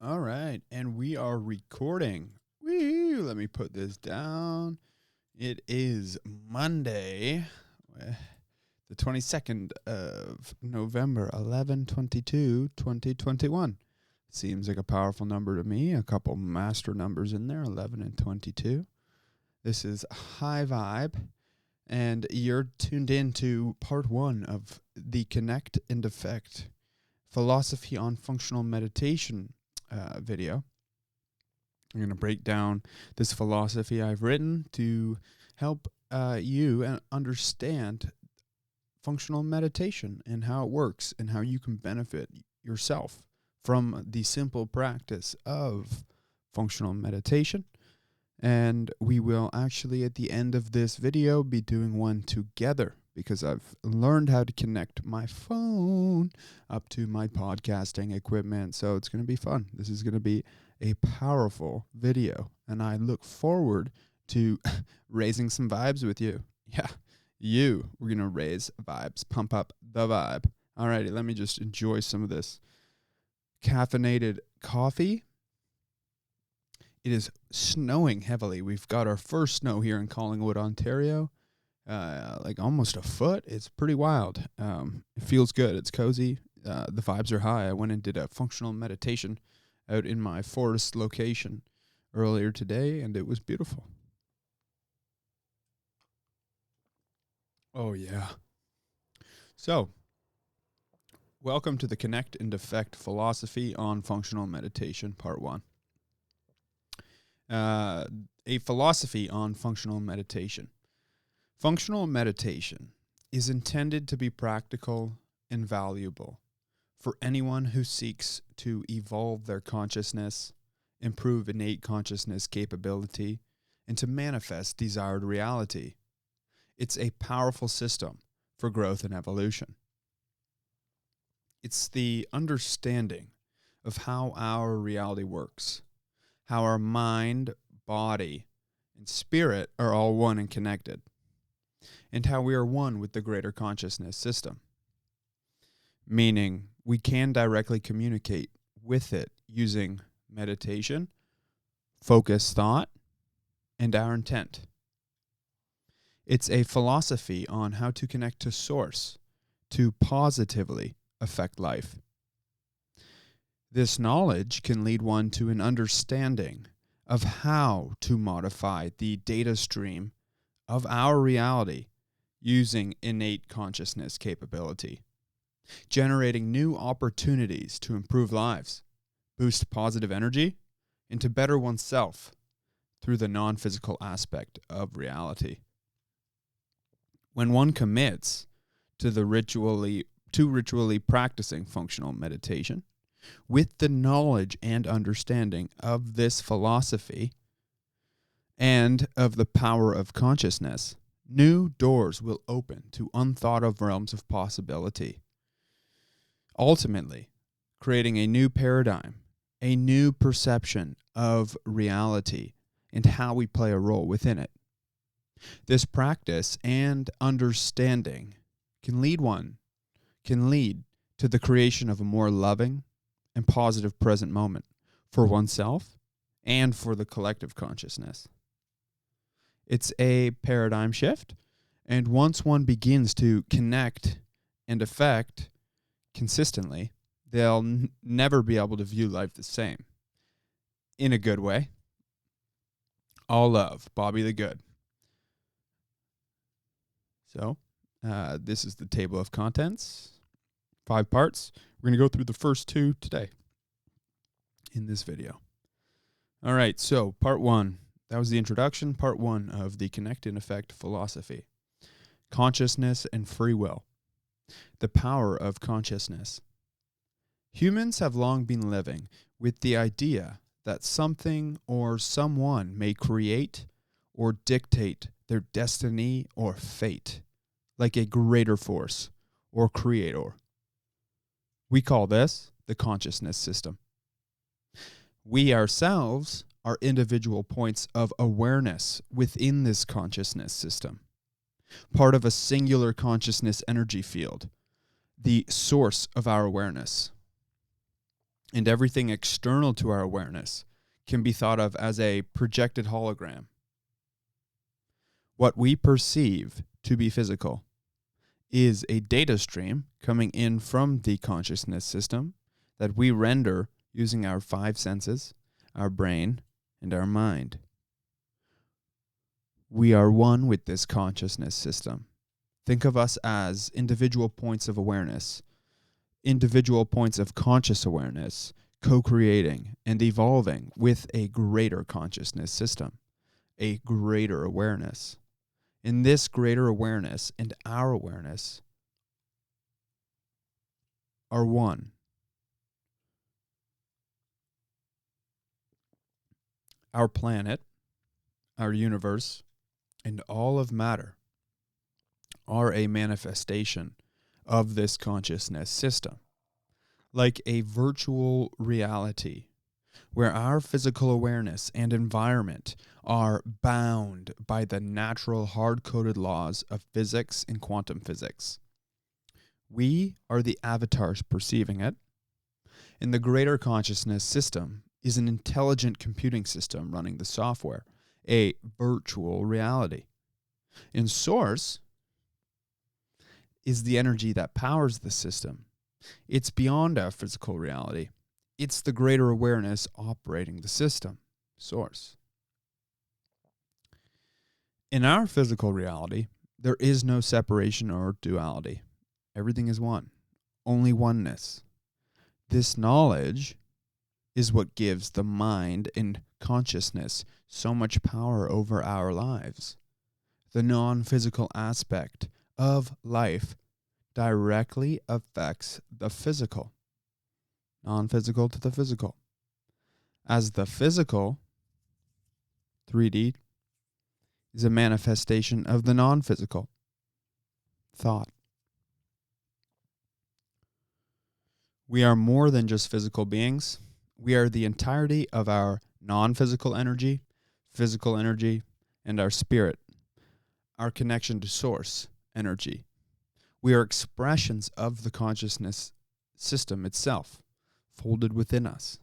All right, and we are recording. Woo, let me put this down. It is Monday, the 22nd of November, 11/22/2021. Seems like a powerful number to me. A couple master numbers in there, 11 and 22. This is High Vibe, and you're tuned in to part one of the Connect and Effect Philosophy on Functional Meditation video. I'm going to break down this philosophy I've written to help you understand functional meditation and how it works and how you can benefit yourself from the simple practice of functional meditation. And we will actually, at the end of this video, be doing one together because I've learned how to connect my phone up to my podcasting equipment. So it's going to be fun. This is going to be a powerful video, and I look forward to raising some vibes with you. Yeah, we're going to raise vibes, pump up the vibe. All righty, let me just enjoy some of this caffeinated coffee. It is snowing heavily. We've got our first snow here in Collingwood, Ontario. Like almost a foot. It's pretty wild. It feels good. It's cozy. The vibes are high. I went and did a functional meditation out in my forest location earlier today, and it was beautiful. Oh, yeah. So, welcome to the Connect and Effect Philosophy on Functional Meditation, Part 1. A philosophy on functional meditation. Functional meditation is intended to be practical and valuable for anyone who seeks to evolve their consciousness, improve innate consciousness capability, and to manifest desired reality. It's a powerful system for growth and evolution. It's the understanding of how our reality works, how our mind, body, and spirit are all one and connected, and how we are one with the greater consciousness system. Meaning, we can directly communicate with it using meditation, focused thought, and our intent. It's a philosophy on how to connect to Source to positively affect life. This knowledge can lead one to an understanding of how to modify the data stream of our reality using innate consciousness capability, generating new opportunities to improve lives, boost positive energy, and to better oneself through the non-physical aspect of reality. When one commits to ritually practicing functional meditation, with the knowledge and understanding of this philosophy and of the power of consciousness, new doors will open to unthought of realms of possibility, ultimately creating a new paradigm, a new perception of reality and how we play a role within it. This practice and understanding can lead to the creation of a more loving and positive present moment for oneself and for the collective consciousness. It's a paradigm shift, and once one begins to connect and affect consistently, they'll never be able to view life the same. In a good way. All love, Bobby the Good. So, this is the table of contents. 5 parts. We're going to go through the first 2 today in this video. All right, so part 1. That was the introduction, part 1 of the Connect and Effect philosophy. Consciousness and free will. The power of consciousness. Humans have long been living with the idea that something or someone may create or dictate their destiny or fate, like a greater force or creator. We call this the consciousness system. We ourselves are individual points of awareness within this consciousness system, part of a singular consciousness energy field, the source of our awareness. And everything external to our awareness can be thought of as a projected hologram. What we perceive to be physical is a data stream coming in from the consciousness system that we render using our 5 senses, our brain, and our mind. We are one with this consciousness system. Think of us as individual points of awareness, individual points of conscious awareness, co-creating and evolving with a greater consciousness system, a greater awareness. In this greater awareness and our awareness are one. Our planet, our universe, and all of matter are a manifestation of this consciousness system, like a virtual reality where our physical awareness and environment are bound by the natural hard-coded laws of physics and quantum physics. We are the avatars perceiving it, and the greater consciousness system is an intelligent computing system running the software, a virtual reality. And source is the energy that powers the system. It's beyond our physical reality. It's the greater awareness operating the system, source. In our physical reality, there is no separation or duality. Everything is one, only oneness. This knowledge is what gives the mind and consciousness so much power over our lives. The non-physical aspect of life directly affects the physical. Non-physical to the physical. As the physical, 3D, is a manifestation of the non-physical, thought. We are more than just physical beings. We are the entirety of our non-physical energy, physical energy, and our spirit, our connection to source energy. We are expressions of the consciousness system itself, folded within us.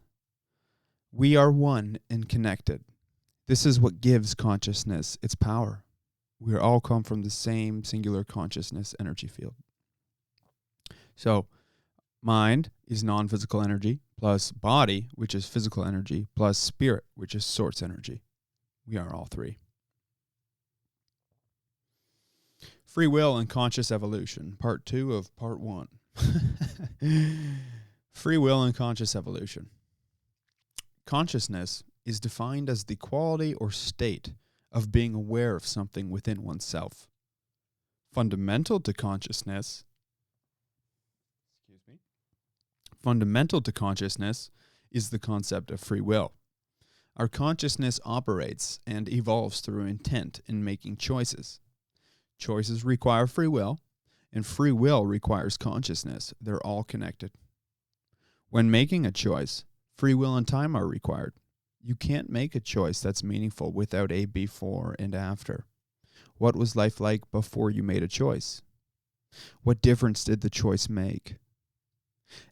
We are one and connected. This is what gives consciousness its power. We all come from the same singular consciousness energy field. So, mind is non-physical energy, plus body, which is physical energy, plus spirit, which is source energy. We are all three. Free will and conscious evolution, part 2 of part 1. Free will and conscious evolution. Consciousness is defined as the quality or state of being aware of something within oneself. Fundamental to consciousness is the concept of free will. Our consciousness operates and evolves through intent in making choices. Choices require free will, and free will requires consciousness. They're all connected. When making a choice, free will and time are required. You can't make a choice that's meaningful without a before and after. What was life like before you made a choice? What difference did the choice make?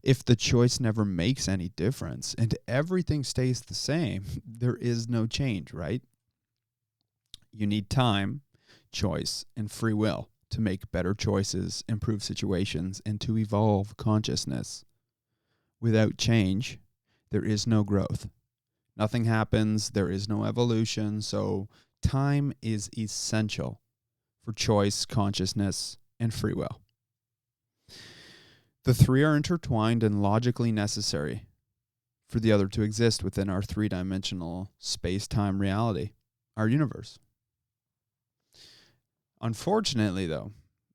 If the choice never makes any difference and everything stays the same, there is no change, right? You need time, choice, and free will to make better choices, improve situations, and to evolve consciousness. Without change, there is no growth. Nothing happens, there is no evolution, so time is essential for choice, consciousness, and free will. The three are intertwined and logically necessary for the other to exist within our three-dimensional space-time reality, our universe. Unfortunately, though,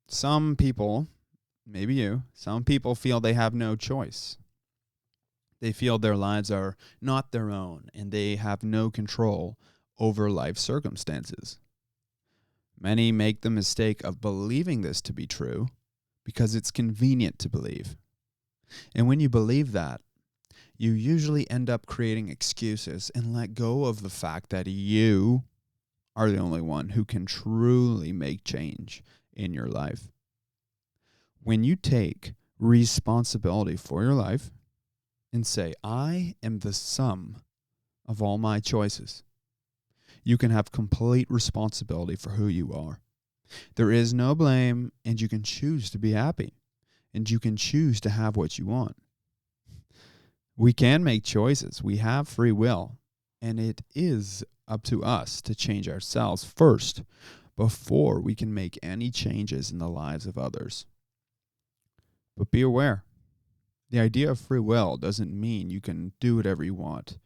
some people, maybe you, some people feel they have no choice. They feel their lives are not their own and they have no control over life circumstances. Many make the mistake of believing this to be true because it's convenient to believe. And when you believe that, you usually end up creating excuses and let go of the fact that you are the only one who can truly make change in your life. When you take responsibility for your life and say, I am the sum of all my choices. You can have complete responsibility for who you are. There is no blame, and you can choose to be happy, and you can choose to have what you want. We can make choices. We have free will, and it is up to us to change ourselves first before we can make any changes in the lives of others. But be aware, the idea of free will doesn't mean you can do whatever you want.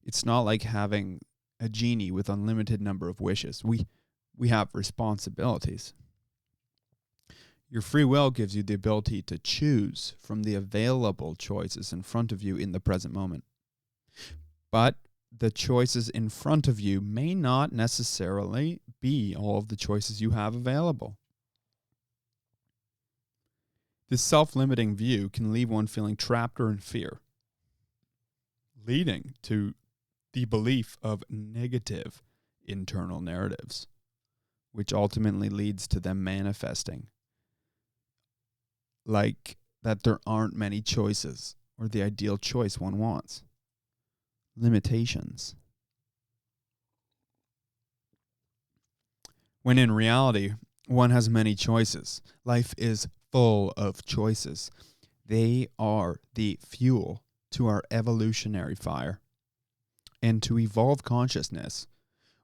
It's not like having a genie with unlimited number of wishes. We have responsibilities. Your free will gives you the ability to choose from the available choices in front of you in the present moment. But the choices in front of you may not necessarily be all of the choices you have available. This self-limiting view can leave one feeling trapped or in fear, leading to the belief of negative internal narratives, which ultimately leads to them manifesting like that there aren't many choices or the ideal choice one wants. Limitations. When in reality, one has many choices. Life is full of choices. They are the fuel to our evolutionary fire. And to evolve consciousness,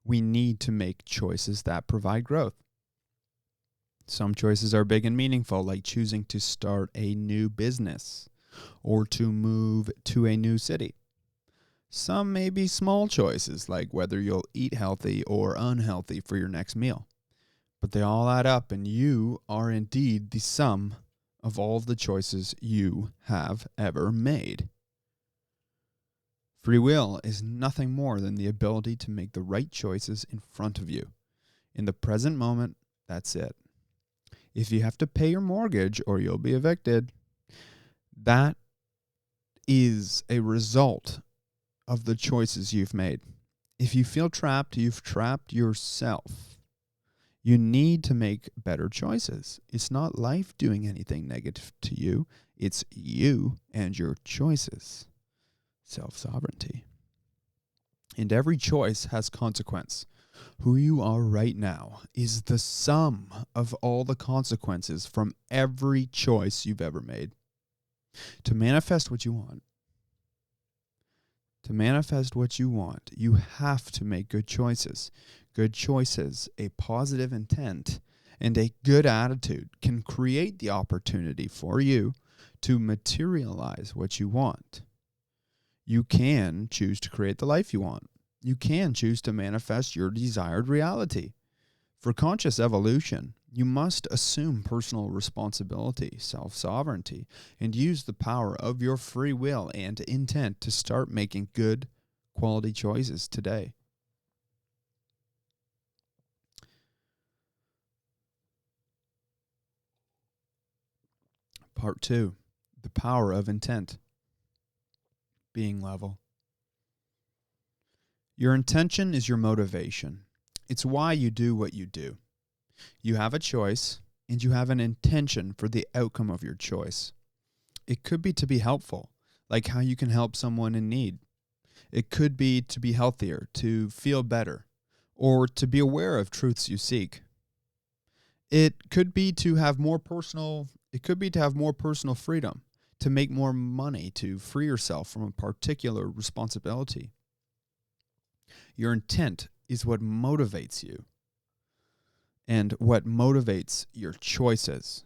we need to make choices that provide growth. Some choices are big and meaningful, like choosing to start a new business or to move to a new city. Some may be small choices, like whether you'll eat healthy or unhealthy for your next meal. But they all add up, and you are indeed the sum of all of the choices you have ever made. Free will is nothing more than the ability to make the right choices in front of you. In the present moment, that's it. If you have to pay your mortgage or you'll be evicted, that is a result of the choices you've made. If you feel trapped, you've trapped yourself. You need to make better choices. It's not life doing anything negative to you. It's you and your choices. Self-sovereignty. And every choice has consequence. Who you are right now is the sum of all the consequences from every choice you've ever made. To manifest what you want, you have to make good choices. Good choices, a positive intent, and a good attitude can create the opportunity for you to materialize what you want. You can choose to create the life you want. You can choose to manifest your desired reality. For conscious evolution, you must assume personal responsibility, self-sovereignty, and use the power of your free will and intent to start making good quality choices today. Part 2, the power of intent. Being level. Your intention is your motivation. It's why you do what you do. You have a choice, and you have an intention for the outcome of your choice. It could be to be helpful, like how you can help someone in need. It could be to be healthier, to feel better, or to be aware of truths you seek. It could be to have more personal freedom, to make more money, to free yourself from a particular responsibility. Your intent is what motivates you and what motivates your choices.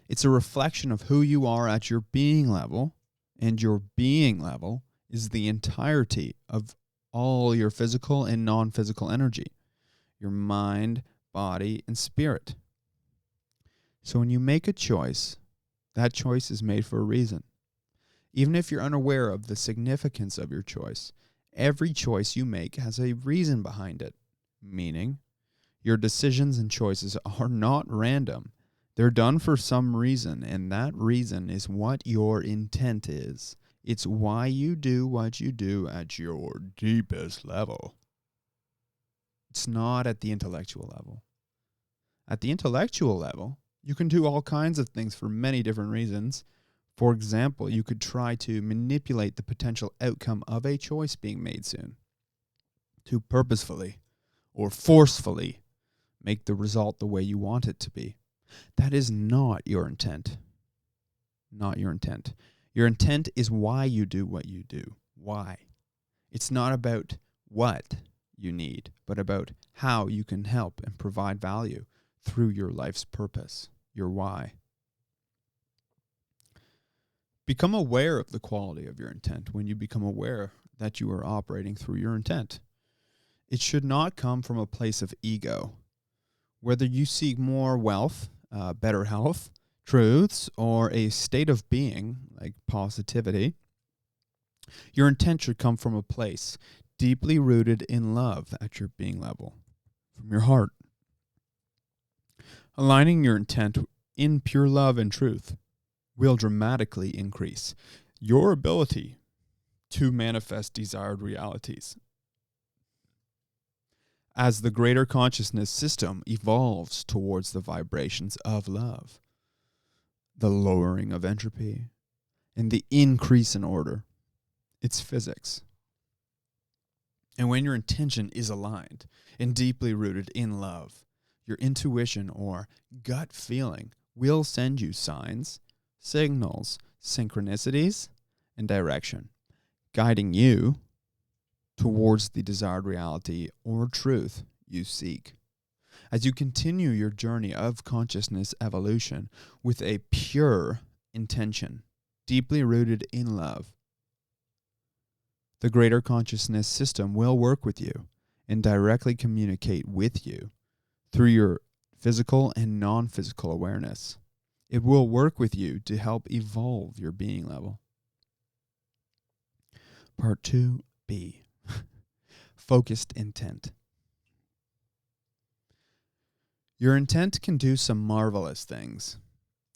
It's a reflection of who you are at your being level, and your being level is the entirety of all your physical and non-physical energy, your mind, body, and spirit. So when you make a choice, that choice is made for a reason. Even if you're unaware of the significance of your choice, every choice you make has a reason behind it, meaning your decisions and choices are not random. They're done for some reason, and that reason is what your intent is. It's why you do what you do at your deepest level. It's not at the intellectual level. At the intellectual level, you can do all kinds of things for many different reasons. For example, you could try to manipulate the potential outcome of a choice being made soon to purposefully or forcefully make the result the way you want it to be. That is not your intent. Not your intent. Your intent is why you do what you do. Why? It's not about what you need, but about how you can help and provide value through your life's purpose, your why. Become aware of the quality of your intent when you become aware that you are operating through your intent. It should not come from a place of ego. Whether you seek more wealth, better health, truths, or a state of being like positivity, your intent should come from a place deeply rooted in love at your being level, from your heart. Aligning your intent in pure love and truth will dramatically increase your ability to manifest desired realities. As the greater consciousness system evolves towards the vibrations of love, the lowering of entropy, and the increase in order, it's physics. And when your intention is aligned and deeply rooted in love, your intuition or gut feeling will send you signs, signals, synchronicities, and direction, guiding you towards the desired reality or truth you seek. As you continue your journey of consciousness evolution with a pure intention, deeply rooted in love, the greater consciousness system will work with you and directly communicate with you through your physical and non-physical awareness. It will work with you to help evolve your being level. Part 2B. Focused intent. Your intent can do some marvelous things,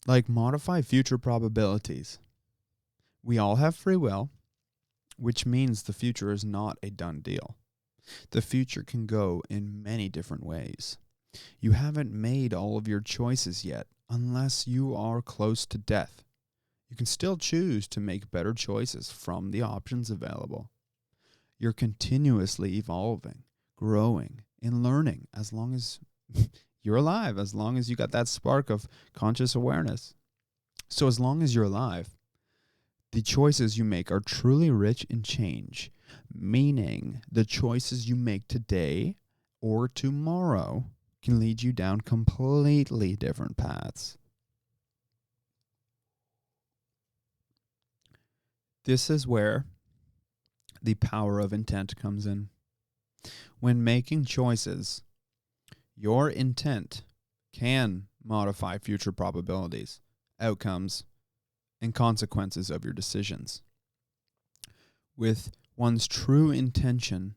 like modify future probabilities. We all have free will, which means the future is not a done deal. The future can go in many different ways. You haven't made all of your choices yet, unless you are close to death. You can still choose to make better choices from the options available. You're continuously evolving, growing, and learning as long as you're alive, as long as you got that spark of conscious awareness. So as long as you're alive, the choices you make are truly rich in change, meaning the choices you make today or tomorrow can lead you down completely different paths. This is where the power of intent comes in. When making choices, your intent can modify future probabilities, outcomes, and consequences of your decisions. With one's true intention,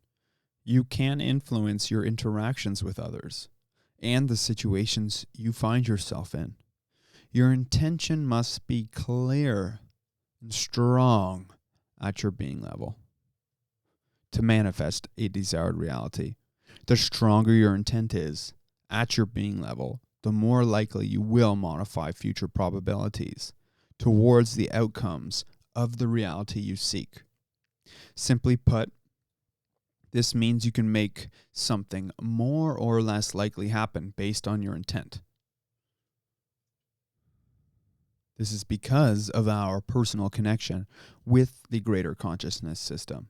you can influence your interactions with others and the situations you find yourself in. Your intention must be clear and strong at your being level to manifest a desired reality. The stronger your intent is at your being level, the more likely you will modify future probabilities towards the outcomes of the reality you seek. Simply put, this means you can make something more or less likely happen based on your intent. This is because of our personal connection with the greater consciousness system,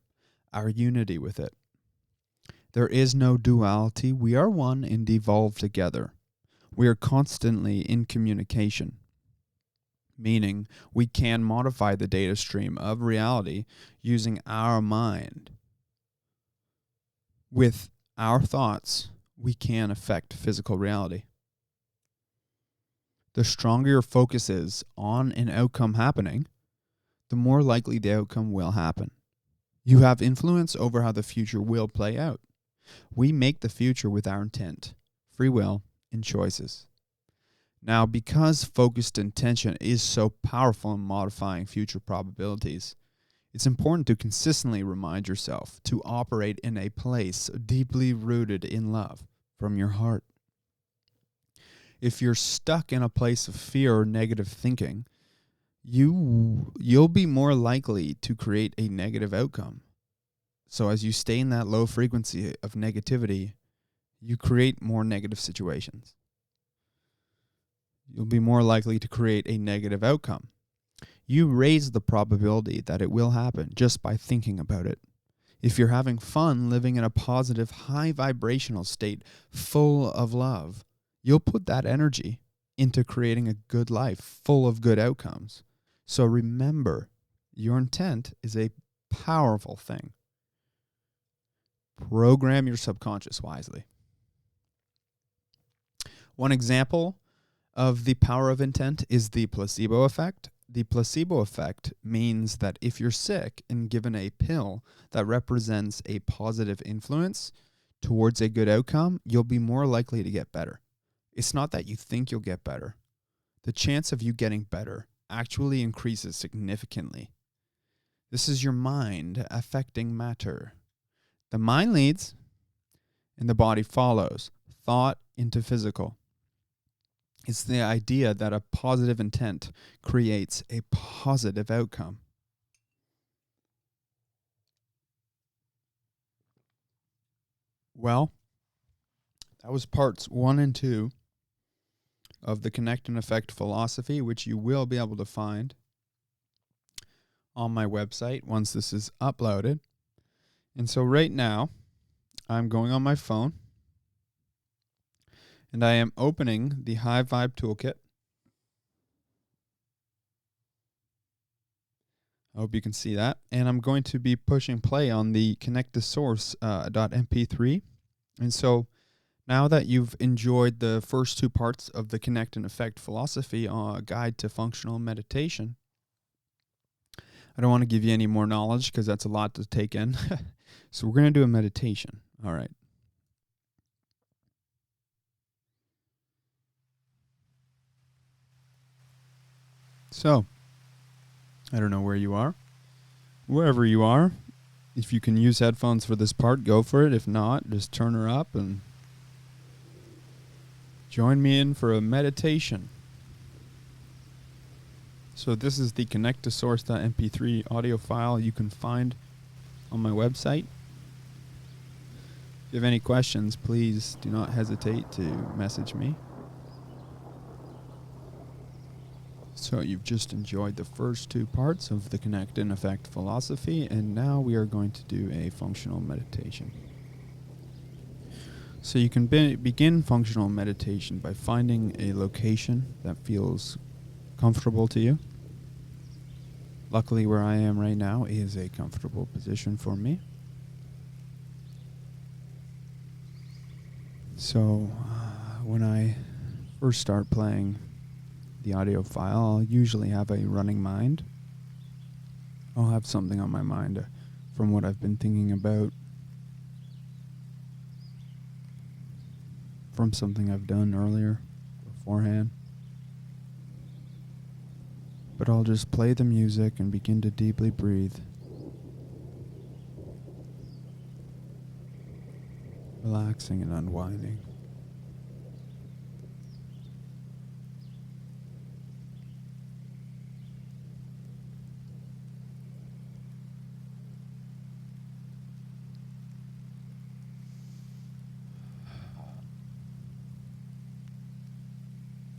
our unity with it. There is no duality. We are one and evolve together. We are constantly in communication, meaning we can modify the data stream of reality using our mind. With our thoughts, we can affect physical reality. The stronger your focus is on an outcome happening, the more likely the outcome will happen. You have influence over how the future will play out. We make the future with our intent, free will, and choices. Now, because focused intention is so powerful in modifying future probabilities, it's important to consistently remind yourself to operate in a place deeply rooted in love from your heart. If you're stuck in a place of fear or negative thinking, you'll be more likely to create a negative outcome. So as you stay in that low frequency of negativity, you create more negative situations. You'll be more likely to create a negative outcome. You raise the probability that it will happen just by thinking about it. If you're having fun living in a positive, high vibrational state full of love, you'll put that energy into creating a good life full of good outcomes. So remember, your intent is a powerful thing. Program your subconscious wisely. One example of the power of intent is the placebo effect. The placebo effect means that if you're sick and given a pill that represents a positive influence towards a good outcome, you'll be more likely to get better. It's not that you think you'll get better. The chance of you getting better actually increases significantly. This is your mind affecting matter. The mind leads and the body follows. Thought into physical. It's the idea that a positive intent creates a positive outcome. Well, that was parts 1 and 2 of the Connect and Effect philosophy, which you will be able to find on my website once this is uploaded. And so right now, I'm going on my phone, and I am opening the High Vibe Toolkit. I hope you can see that. And I'm going to be pushing play on the Connect to Source .mp3. And so now that you've enjoyed the first 2 parts of the Connect and Effect philosophy, guide to functional meditation, I don't want to give you any more knowledge because that's a lot to take in. So we're going to do a meditation. All right. So, I don't know where you are. Wherever you are, if you can use headphones for this part, go for it. If not, just turn her up and join me in for a meditation. So this is the Connect to Source.mp3 audio file you can find on my website. If you have any questions, please do not hesitate to message me. So you've just enjoyed the first 2 parts of the Connect and Effect philosophy, and now we are going to do a functional meditation. So you can begin functional meditation by finding a location that feels comfortable to you. Luckily, where I am right now is a comfortable position for me. So when I first start playing the audio file, I'll usually have a running mind. I'll have something on my mind from what I've been thinking about, from something I've done earlier, beforehand. But I'll just play the music and begin to deeply breathe. Relaxing and unwinding.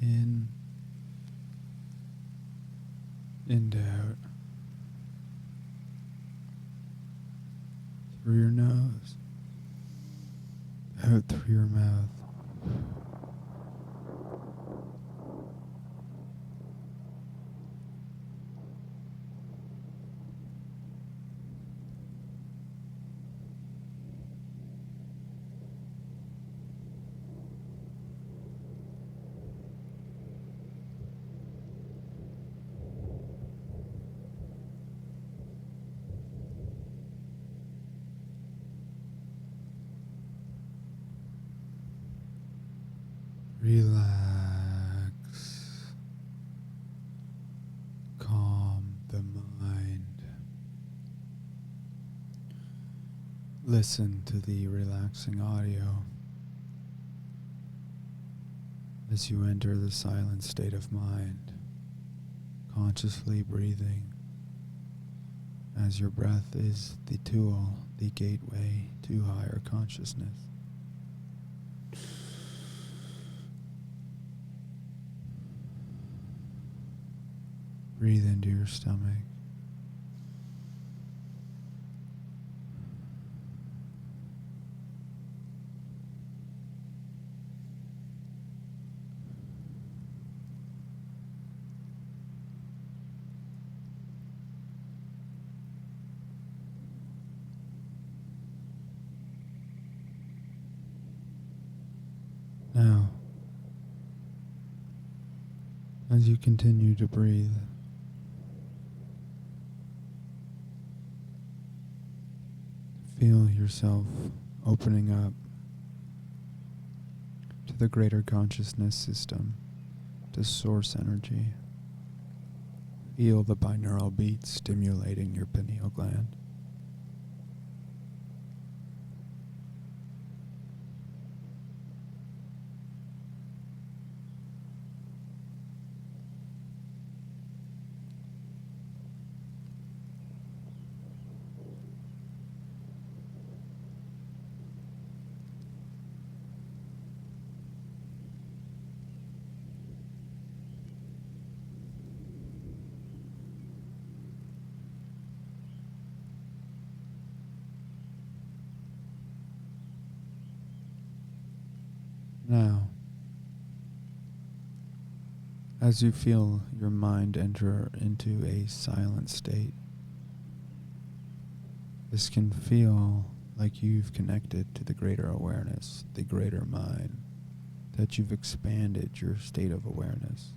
In and out. Through your nose. Out through your mouth. Relax. Calm the mind. Listen to the relaxing audio as you enter the silent state of mind. consciously breathing, as your breath is the tool, the gateway to higher consciousness. Breathe into your stomach. Now, as you continue to breathe, feel yourself opening up to the greater consciousness system, to source energy. Feel the binaural beats stimulating your pineal gland. Now, as you feel your mind enter into a silent state, this can feel like you've connected to the greater awareness, the greater mind, that you've expanded your state of awareness.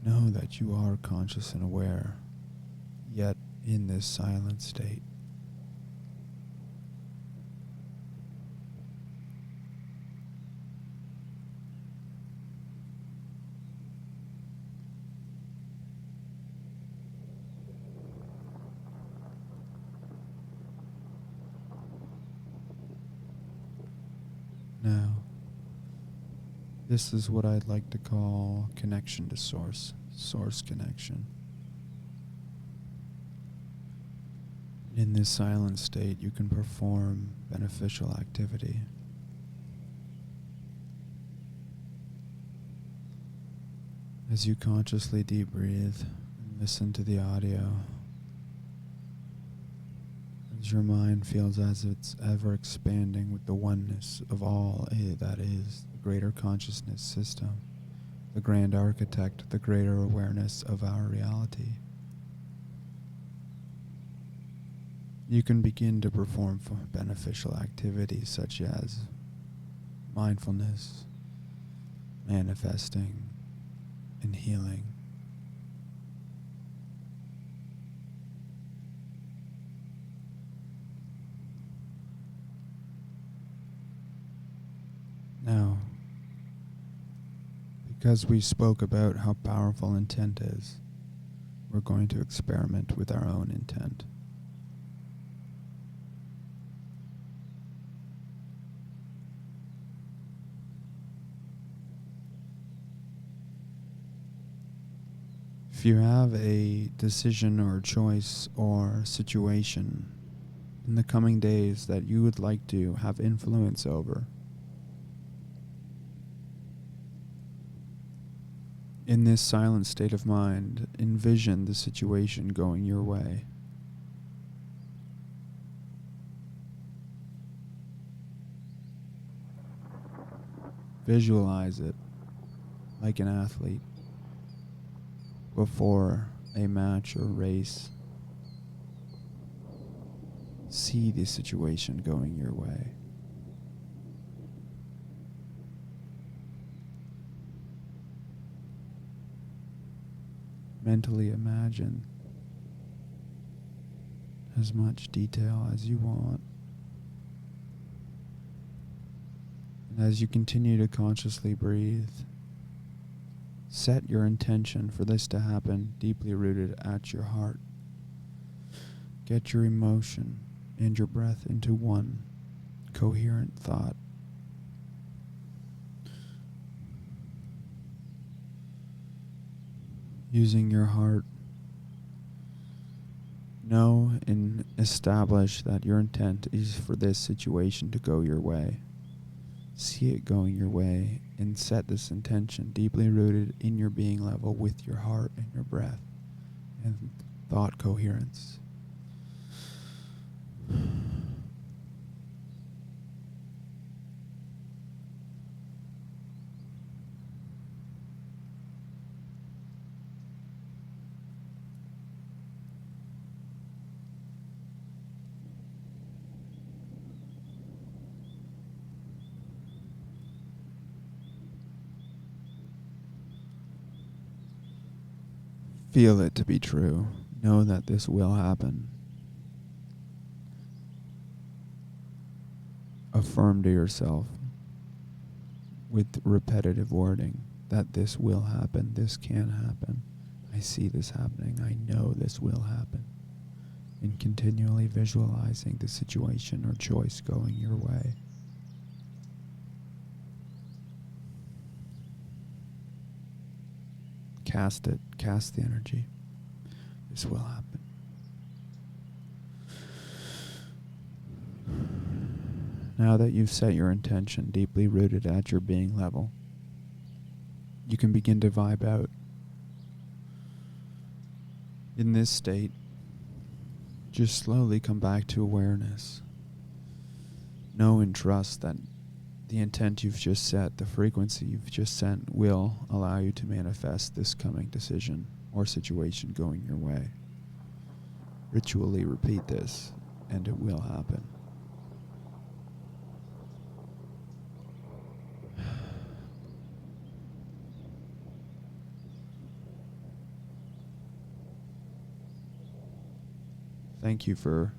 Know that you are conscious and aware, yet in this silent state. Now, this is what I'd like to call connection to source, source connection. In this silent state, you can perform beneficial activity. As you consciously deep breathe and listen to the audio, as your mind feels as it's ever expanding with the oneness of all that is the greater consciousness system, the grand architect, the greater awareness of our reality. You can begin to perform beneficial activities such as mindfulness, manifesting, and healing. Now, because we spoke about how powerful intent is, we're going to experiment with our own intent. If you have a decision or choice or situation in the coming days that you would like to have influence over, in this silent state of mind, envision the situation going your way. Visualize it like an athlete before a match or race. See the situation going your way. Mentally imagine as much detail as you want. And as you continue to consciously breathe, set your intention for this to happen deeply rooted at your heart. Get your emotion and your breath into one coherent thought. Using your heart, know and establish that your intent is for this situation to go your way. See it going your way and set this intention deeply rooted in your being level with your heart and your breath and thought coherence. Feel it to be true. Know that this will happen. Affirm to yourself with repetitive wording that this will happen, this can happen. I see this happening. I know this will happen. And continually visualizing the situation or choice going your way. Cast it. Cast the energy. This will happen. Now that you've set your intention deeply rooted at your being level, you can begin to vibe out. In this state, just slowly come back to awareness. Know and trust that the intent you've just set, the frequency you've just sent, will allow you to manifest this coming decision or situation going your way. Ritually repeat this, and it will happen. Thank you for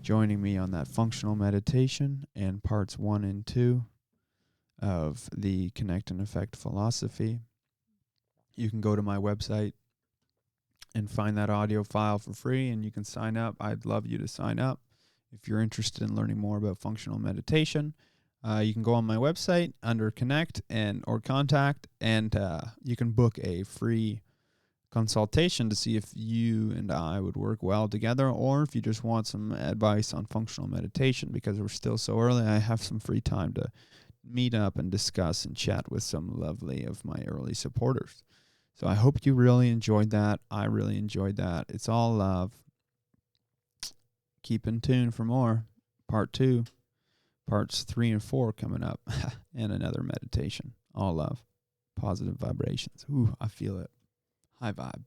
joining me on that functional meditation and parts 1 and 2 of the Connect and Effect philosophy. You can go to my website and find that audio file for free, and you can sign up. I'd love you to sign up if you're interested in learning more about functional meditation. You can go on my website under Connect or Contact, and you can book a free consultation to see if you and I would work well together, or if you just want some advice on functional meditation. Because we're still so early, I have some free time to meet up and discuss and chat with some lovely of my early supporters. So I hope you really enjoyed that. I really enjoyed that. It's all love. Keep in tune for more. Part 2, parts 3 and 4 coming up, and another meditation. All love. Positive vibrations. Ooh, I feel it. High vibe.